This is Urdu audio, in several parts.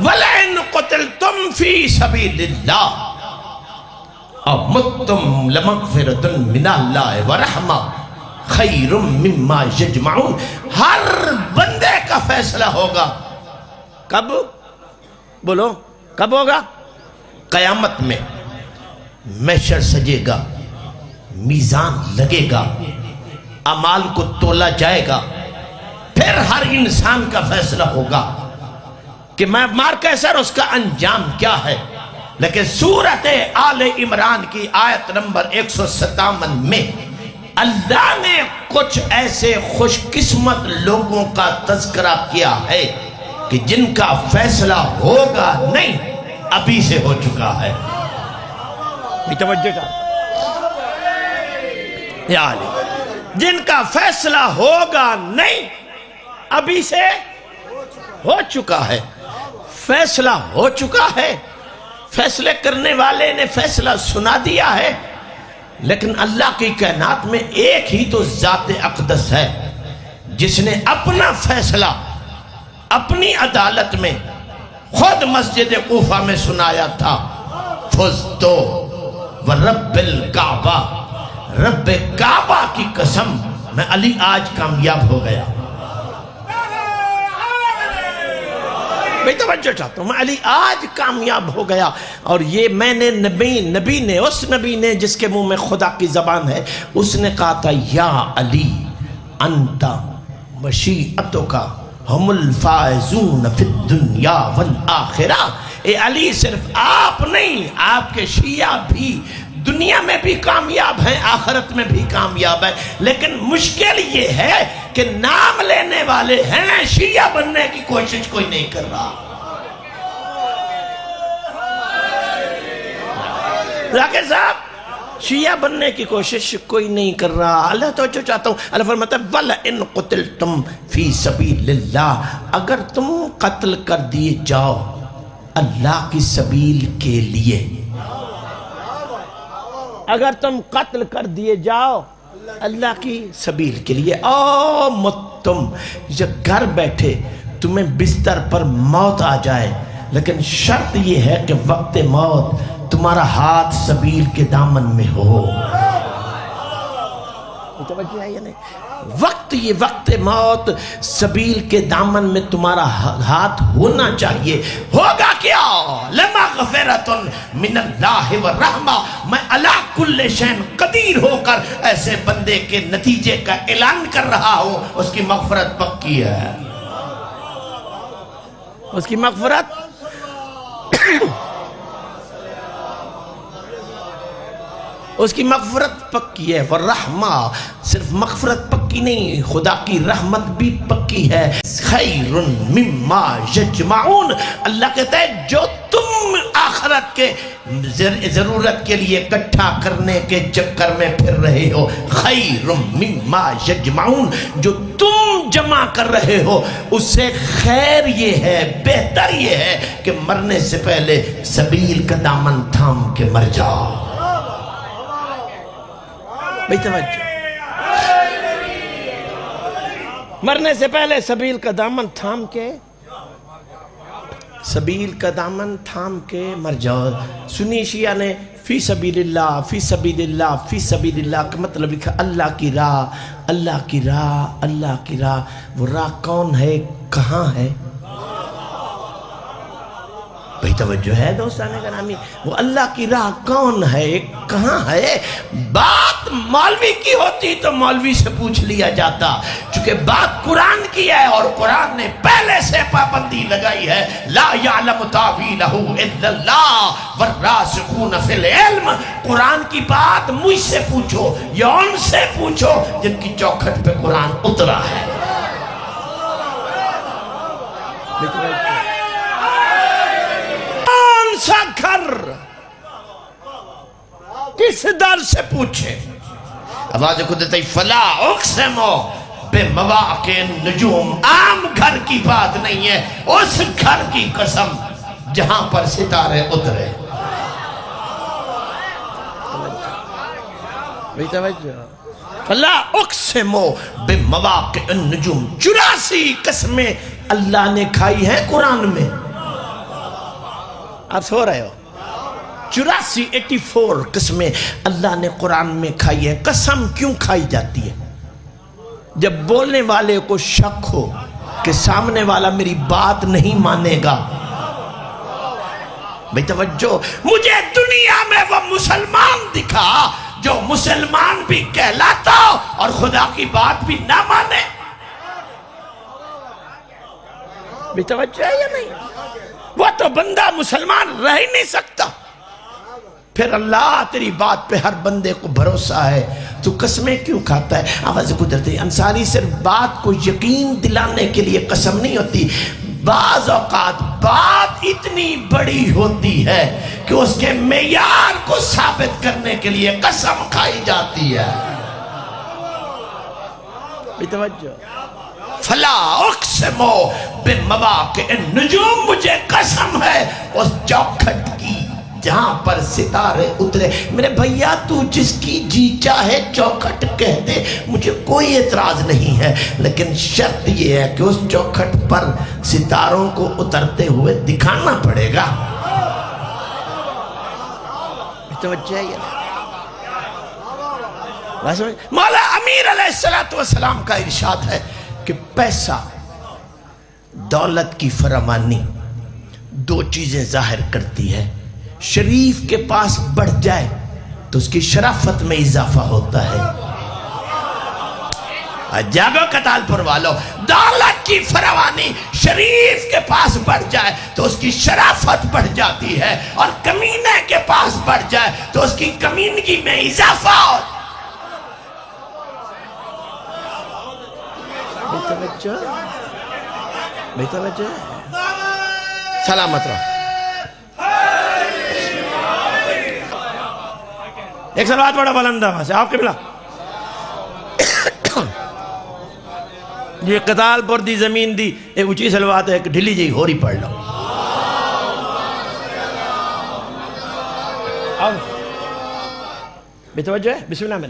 وَلَئِنْ قُتِلْتُمْ فِي سَبِيلِ اللَّهِ اور متم لمغفرۃ من اللہ ورحمہ خیر مما یجمعون. ہر بندے کا فیصلہ ہوگا. کب؟ بولو کب ہوگا؟ قیامت میں. محشر سجے گا، میزان لگے گا، اعمال کو تولا جائے گا، پھر ہر انسان کا فیصلہ ہوگا کہ میں مار کیسا اور اس کا انجام کیا ہے. لیکن سورت آل عمران کی آیت نمبر 157 میں اللہ نے کچھ ایسے خوش قسمت لوگوں کا تذکرہ کیا ہے کہ جن کا فیصلہ ہوگا نہیں، ابھی سے ہو چکا ہے. جن کا فیصلہ ہوگا نہیں، ابھی سے ہو چکا ہے. فیصلہ ہو چکا ہے. فیصلے کرنے والے نے فیصلہ سنا دیا ہے. لیکن اللہ کی کائنات میں ایک ہی تو ذات اقدس ہے جس نے اپنا فیصلہ اپنی عدالت میں خود مسجد کوفہ میں سنایا تھا. فزتو ورب الکعبہ، رب کعبہ کی قسم میں علی آج کامیاب ہو گیا. میں توجہ چاہتا ہوں، میں علی آج کامیاب ہو گیا. اور یہ میں نے نبی نے اس نبی نے جس کے منہ میں خدا کی زبان ہے، اس نے کہا تھا یا علی انت مشیعتک ہم الفائزون فی الدنیا والآخرہ. اے علی صرف آپ نہیں، آپ کے شیعہ بھی دنیا میں بھی کامیاب ہیں، آخرت میں بھی کامیاب ہیں. لیکن مشکل یہ ہے کہ نام لینے والے ہیں، شیعہ بننے کی کوشش کوئی نہیں کر رہا. ذاکر صاحب، شیعہ بننے کی کوشش کوئی نہیں کر رہا. اللہ توجہ چاہتا ہوں. اللہ فرماتا ہے وَلَئِن قُتِلْتُمْ فِي سَبِيلِ اللَّهِ، اگر تم قتل کر دیے جاؤ اللہ کی سبیل کے لیے، اگر تم قتل کر دیے جاؤ اللہ کی سبیل کے لیے. او متم، جب گھر بیٹھے تمہیں بستر پر موت آ جائے، لیکن شرط یہ ہے کہ وقت موت تمہارا ہاتھ سبیل کے دامن میں ہو. توجہ ہے یا نہیں؟ یہ وقت موت سبیل کے دامن میں تمہارا ہاتھ ہونا چاہیے. ہوگا کیا؟ لمغفرۃ من اللہ ورحمہ، میں علی کل شیء قدیر ہو کر ایسے بندے کے نتیجے کا اعلان کر رہا ہوں. اس کی مغفرت پکی ہے. اس کی مغفرت اس کی مغفرت پکی ہے. ورحمہ، صرف مغفرت پکی نہیں، خدا کی رحمت بھی پکی ہے. خیر مما یجمعون، اللہ کہتا ہے جو تم آخرت کے ضرورت کے لیے اکٹھا کرنے کے چکر میں پھر رہے ہو، خیر مما یجمعون، جو تم جمع کر رہے ہو اس سے خیر یہ ہے، بہتر یہ ہے کہ مرنے سے پہلے سبیل کا دامن تھام کے مر جاؤ. مرنے سے پہلے سبیل کا دامن تھام کے مر جاؤ. سنی شیعہ نے فی سبیل اللہ، فی سبیل اللہ، فی سبیل اللہ کا مطلب لکھا اللہ کی راہ، اللہ کی راہ، اللہ کی راہ. وہ راہ کون ہے، کہاں ہے؟ بھئی توجہ ہے دوستان گرامی، وہ اللہ کی راہ کون ہے، کہاں ہے؟ بات مولوی کی ہوتی تو مولوی سے پوچھ لیا جاتا. چونکہ بات قرآن کی ہے اور قرآن نے پہلے سے پابندی لگائی ہے، لا یعلم تاویلہ الا اللہ والراسخون فی العلم. قرآن کی بات مجھ سے پوچھو یا ان سے پوچھو جن کی چوکھٹ پہ قرآن اترا ہے. سا گھر کس در سے پوچھے؟ آواز کو دیتا ہی فلا اقسمو بے مواقع النجوم، عام گھر کی بات نہیں ہے، اس گھر کی قسم جہاں پر ستارے اترے. فلا اقسمو بے مواقع النجوم، 84 قسمیں اللہ نے کھائی ہیں قرآن میں. آپ سو رہے ہو 84 قسمیں اللہ نے قرآن میں کھائی ہے. قسم کیوں کھائی جاتی ہے؟ جب بولنے والے کو شک ہو کہ سامنے والا میری بات نہیں مانے گا. بھئی توجہ، مجھے دنیا میں وہ مسلمان دکھا جو مسلمان بھی کہلاتا اور خدا کی بات بھی نہ مانے. بھئی توجہ ہے یا نہیں؟ وہ تو بندہ مسلمان رہ ہی نہیں سکتا. پھر اللہ تیری بات پہ ہر بندے کو بھروسہ ہے، تو قسمیں کیوں کھاتا ہے؟ آواز قدرت انصاری صرف بات کو یقین دلانے کے لیے قسم نہیں ہوتی، بعض اوقات بات اتنی بڑی ہوتی ہے کہ اس کے معیار کو ثابت کرنے کے لیے قسم کھائی جاتی ہے. توجہ، فلا اقسم بمواقع النجوم، مجھے قسم ہے اس چوکھٹ کی جہاں پر ستارے اترے. میرے بھیا تو جس کی جی چاہے چوکھٹ کہہ دے، مجھے کوئی اعتراض نہیں ہے، لیکن شرط یہ ہے کہ اس چوکھٹ پر ستاروں کو اترتے ہوئے دکھانا پڑے گا. توجہ ہے یہ مولا امیر علیہ السلام کا ارشاد ہے کہ پیسہ، دولت کی فراوانی دو چیزیں ظاہر کرتی ہے. شریف کے پاس بڑھ جائے تو اس کی شرافت میں اضافہ ہوتا ہے. جاگو کتال پر والو، دولت کی فراوانی شریف کے پاس بڑھ جائے تو اس کی شرافت بڑھ جاتی ہے، اور کمینے کے پاس بڑھ جائے تو اس کی کمینگی میں اضافہ ہوتا ہے. بیٹا بچہ سلامت رہو. ایک سلوات بڑا بلندہ وہاں سے آپ قبلہ. یہ قتال پر دی زمین دی ایک اونچی سلوات ہے، ایک ڈھلی جی ہو رہی پڑھ لو. بے توجہ ہے. بسم اللہ میں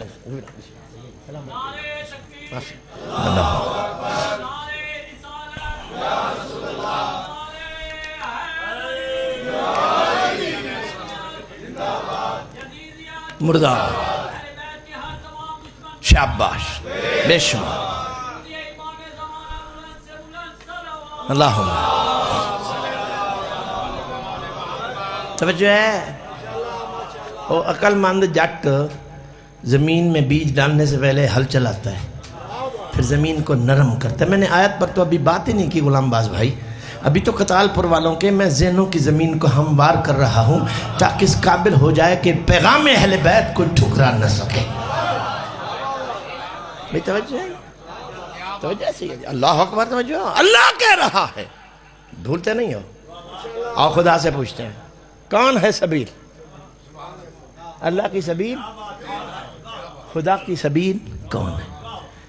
مردہ شاباش بے شمار. اللہم توجہ ہے. وہ عقل مند جٹ زمین میں بیج ڈالنے سے پہلے ہل چلاتا ہے، پھر زمین کو نرم کرتا ہے. میں نے آیت پر تو ابھی بات ہی نہیں کی غلام باز بھائی، ابھی تو قتال پر والوں کے میں ذہنوں کی زمین کو ہموار کر رہا ہوں تاکہ اس قابل ہو جائے کہ پیغام اہل بیت کو ٹھکرا نہ سکے. بھئی توجہ ہے، توجہ سے اللہ اکبر. توجہ، اللہ کہہ رہا ہے، بھولتے نہیں ہو. اور خدا سے پوچھتے ہیں کون ہے سبیل؟ اللہ کی سبیل، خدا کی سبیل کون ہے؟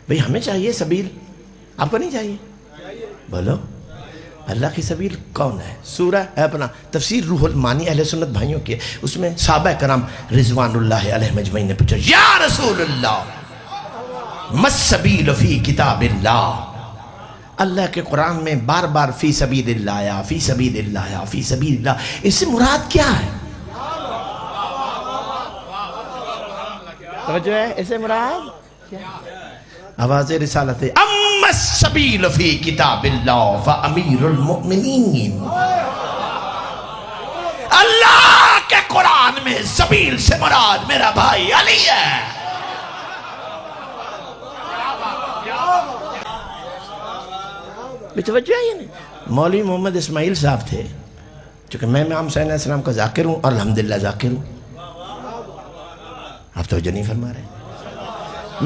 بھئی ہمیں چاہیے سبیل، آپ کو نہیں چاہیے؟ بولو اللہ کی سبیل کون ہے؟ سورہ اپنا تفسیر روح المانی اہل سنت بھائیوں کے، اس میں صحابہ کرام رضوان اللہ علیہ مجمعین نے پوچھا یا رسول اللہ مس سبیل فی کتاب اللہ. اللہ کے قرآن میں بار بار فی سبیل اللہ آیا، فی سبیل اللہ آیا، فی سبیل اللہ. اس سے مراد کیا ہے؟ توجہ ہے، اس سے مراد کیا ہے؟ آواز رسالت ہے اما السبیل فی کتاب اللہ فامیر المؤمنین. اللہ کے قرآن میں سبیل سے مراد میرا بھائی علی ہے. بتوجہ ہے نہیں؟ مولوی محمد اسماعیل صاحب تھے، چونکہ میں امام حسین علیہ السلام کا ذاکر ہوں اور الحمدللہ ذاکر ہوں. آپ توجہ نہیں فرما رہے.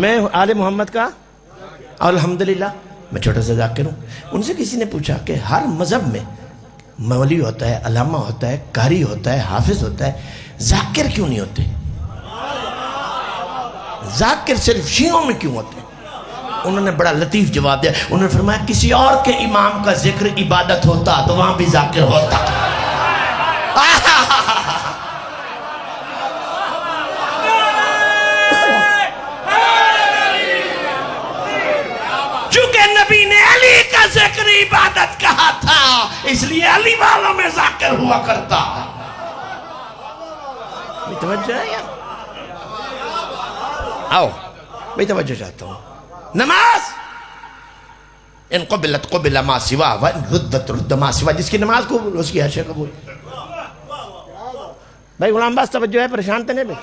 میں آل محمد کا اور الحمدللہ میں چھوٹا سا ذاکر ہوں. ان سے کسی نے پوچھا کہ ہر مذہب میں مولوی ہوتا ہے، علامہ ہوتا ہے، قاری ہوتا ہے، حافظ ہوتا ہے، ذاکر کیوں نہیں ہوتے؟ ذاکر صرف شیعوں میں کیوں ہوتے ہیں؟ انہوں نے بڑا لطیف جواب دیا. انہوں نے فرمایا کسی اور کے امام کا ذکر عبادت ہوتا تو وہاں بھی ذاکر ہوتا. چونکہ نبی نے علی کا ذکر عبادت کہا تھا، اس لیے علی والوں میں ذاکر ہوا کرتا. بھئی توجہ ہے یا آؤ بھئی توجہ چاہتا ہوں نماز ان قبلت قبل ما سوا وان ردت رد ما سوا جس کی نماز قبول اس کی حشر قبول بھئی غلام باز توجہ ہے پریشان تے نہیں بھئی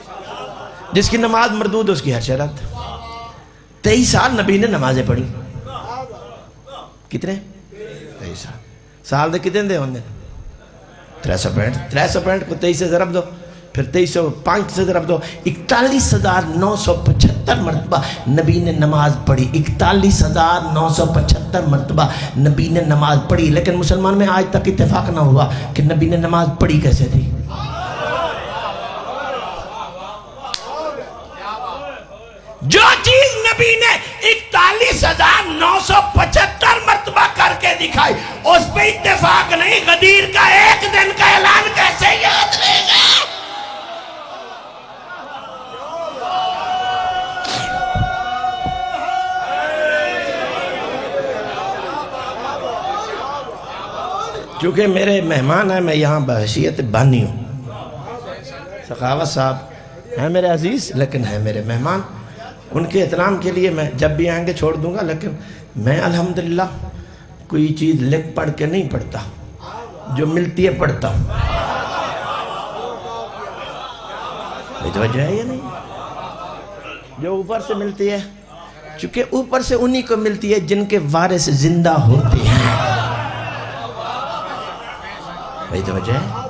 جس کی نماز مردود اس کی حشر رد 23 سال نبی نے نمازیں پڑھی کتنے 23 سال دے کتنے دے ہوندے 365 کو 23 سے ضرب دو پھر 2305 سے ضرب دو 41,975 مرتبہ نبی نے نماز پڑھی 41,975 مرتبہ نبی نے نماز پڑھی لیکن مسلمان میں آج تک اتفاق نہ ہوا کہ نبی نے نماز پڑھی کیسے تھی جو چیز نبی نے 41,975 مرتبہ کر کے دکھائی اس پہ اتفاق نہیں غدیر کا ایک دن کا اعلان کیسے یاد رہے گا چونکہ میرے مہمان ہیں میں یہاں بحیثیت بانی ہوں سخاوت صاحب ہیں میرے عزیز لیکن ہیں میرے مہمان ان کے احترام کے لیے میں جب بھی آئیں گے چھوڑ دوں گا لیکن میں الحمدللہ کوئی چیز لکھ پڑھ کے نہیں پڑھتا جو ملتی ہے پڑھتا ہوں توجہ ہے یا نہیں جو اوپر سے ملتی ہے چونکہ اوپر سے انہی کو ملتی ہے جن کے وارث زندہ ہوتے ہیں توجہ ہے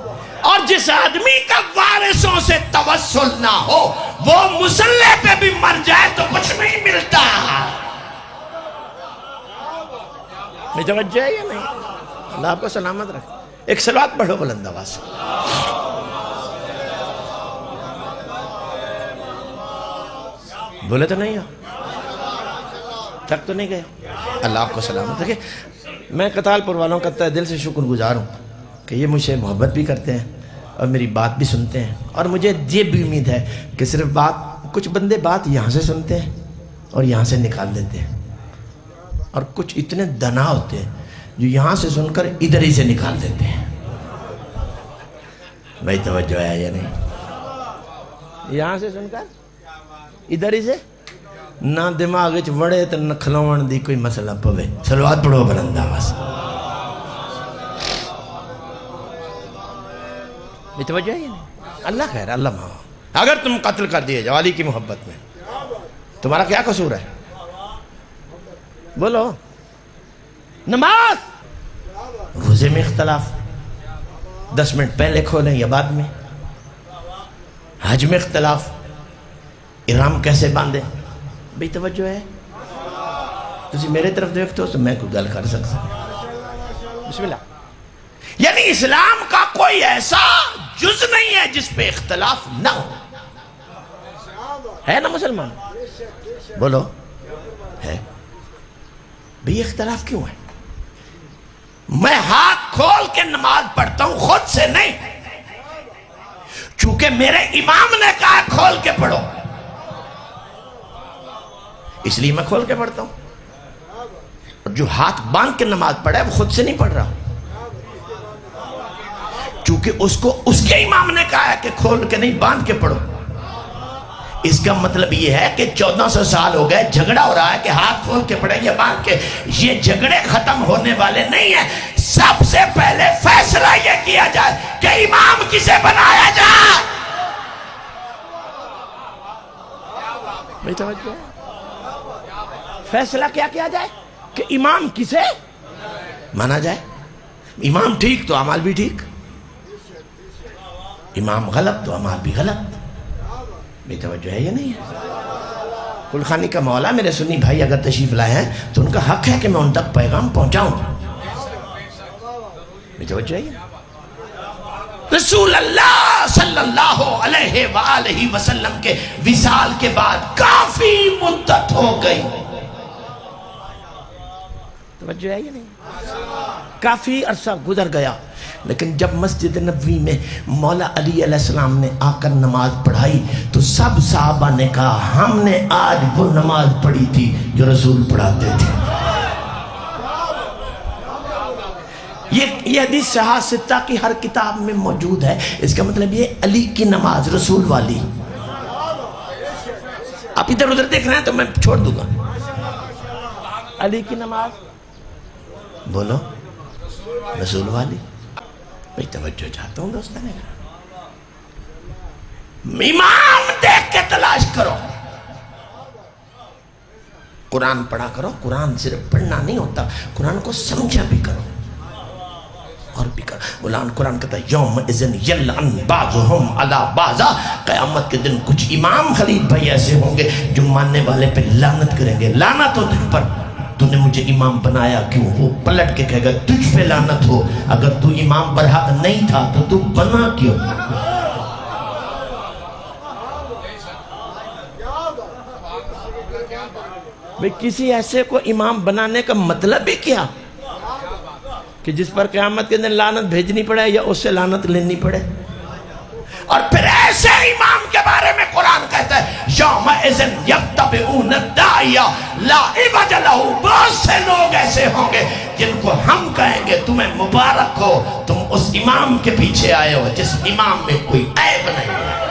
اور جس آدمی کا وارثوں سے توسل نہ ہو وہ مصلی پہ بھی مر جائے تو کچھ نہیں ملتا توجہ ہے یا نہیں اللہ آپ کو سلامت رکھے ایک صلوات پڑھو بلند آواز سے بولے تو نہیں ہو تھک تو نہیں گئے اللہ آپ کو سلامت رکھے میں قتال پور والوں کا تہ دل سے شکر گزار ہوں کہ یہ مجھے محبت بھی کرتے ہیں اور میری بات بھی سنتے ہیں اور مجھے یہ بھی امید ہے کہ صرف بات کچھ بندے بات یہاں سے سنتے ہیں اور یہاں سے نکال دیتے ہیں اور کچھ اتنے دنا ہوتے ہیں جو یہاں سے سن کر ادھر ہی سے نکال دیتے ہیں بھائی توجہ ہے یا نہیں یہاں سے سن کر ادھر ہی سے نہ دماغ وچ وڑے تو نہ کھلون دی کوئی مسئلہ پوے صلوات پڑھو بلند آواز توجہ ہے نہیں اللہ خیر اللہ ماں اگر تم قتل کر دیے جوالی کی محبت میں تمہارا کیا قصور ہے بولو نماز روزے میں اختلاف 10 منٹ پہلے کھولیں یا بعد میں حج میں اختلاف احرام کیسے باندھیں بھئی توجہ ہے تسی میرے طرف دیکھتے ہو تو میں کوئی گل کر سکتا بسم اللہ یعنی اسلام کا کوئی ایسا جز نہیں ہے جس پہ اختلاف نہ ہو ہے نا مسلمان بولو ہے بھئی اختلاف کیوں ہے میں ہاتھ کھول کے نماز پڑھتا ہوں خود سے نہیں چونکہ میرے امام نے کہا کھول کے پڑھو اس لیے میں کھول کے پڑھتا ہوں اور جو ہاتھ باندھ کے نماز پڑھا ہے وہ خود سے نہیں پڑھ رہا چونکہ اس کو اس کے امام نے کہا ہے کہ کھول کے نہیں باندھ کے پڑھو اس کا مطلب یہ ہے کہ 1400 سال ہو گئے جھگڑا ہو رہا ہے کہ ہاتھ کھول کے پڑھیں یا باندھ کے یہ جھگڑے ختم ہونے والے نہیں ہیں سب سے پہلے فیصلہ یہ کیا جائے کہ امام کسے بنایا جائے فیصلہ کیا کیا جائے کہ امام کسے مانا جائے امام ٹھیک تو اعمال بھی ٹھیک امام غلط تو اعمال بھی غلط بے توجہ ہے یا نہیں ہے کلخانی کا مولا میرے سنی بھائی اگر تشریف لائے ہیں تو ان کا حق ہے کہ میں ان تک پیغام پہنچاؤں بے توجہ ہے رسول اللہ صلی اللہ علیہ وآلہ وسلم کے وصال کے بعد کافی مدت ہو گئی توجہ ہے یا نہیں کافی عرصہ گزر گیا لیکن جب مسجد نبوی میں مولا علی علیہ السلام نے آ کر نماز پڑھائی تو سب صحابہ نے کہا ہم نے آج وہ نماز پڑھی تھی جو رسول پڑھاتے تھے یہ حدیث صحاح ستہ کی ہر کتاب میں موجود ہے. اس کا مطلب یہ علی کی نماز رسول والی. آپ ادھر ادھر دیکھ رہے ہیں تو میں چھوڑ دوں گا. علی کی نماز بولو رسول والی. میں توجہ چاہتا ہوں دوستانے کا. امام دیکھ کے تلاش کرو. قرآن پڑھا کرو. قرآن صرف پڑھنا نہیں ہوتا, قرآن کو سمجھا بھی کرو اور بھی کرو. قرآن کہتا ہے یوم اذن یلعن بعضهم علی بعضا. قیامت کے دن کچھ امام خلیل بھائی ایسے ہوں گے جو ماننے والے پہ لعنت کریں گے. لعنت ہو تجھ پر, تو نے مجھے امام بنایا کیوں؟ وہ پلٹ کے کہے گا تجھ پہ لعنت ہو, اگر تو امام برحق نہیں تھا تو بنا کیوں؟ بھئی کسی ایسے کو امام بنانے کا مطلب ہی کیا کہ جس پر قیامت کے دن لعنت بھیجنی پڑے یا اس سے لعنت لینی پڑے. اور پھر ایسے امام کے بارے میں قرآن کہتا ہے یوم اذن یتبعون الداعی لا عوج لہ. بہت سے لوگ ایسے ہوں گے جن کو ہم کہیں گے تمہیں مبارک ہو, تم اس امام کے پیچھے آئے ہو جس امام میں کوئی عیب نہیں ہے.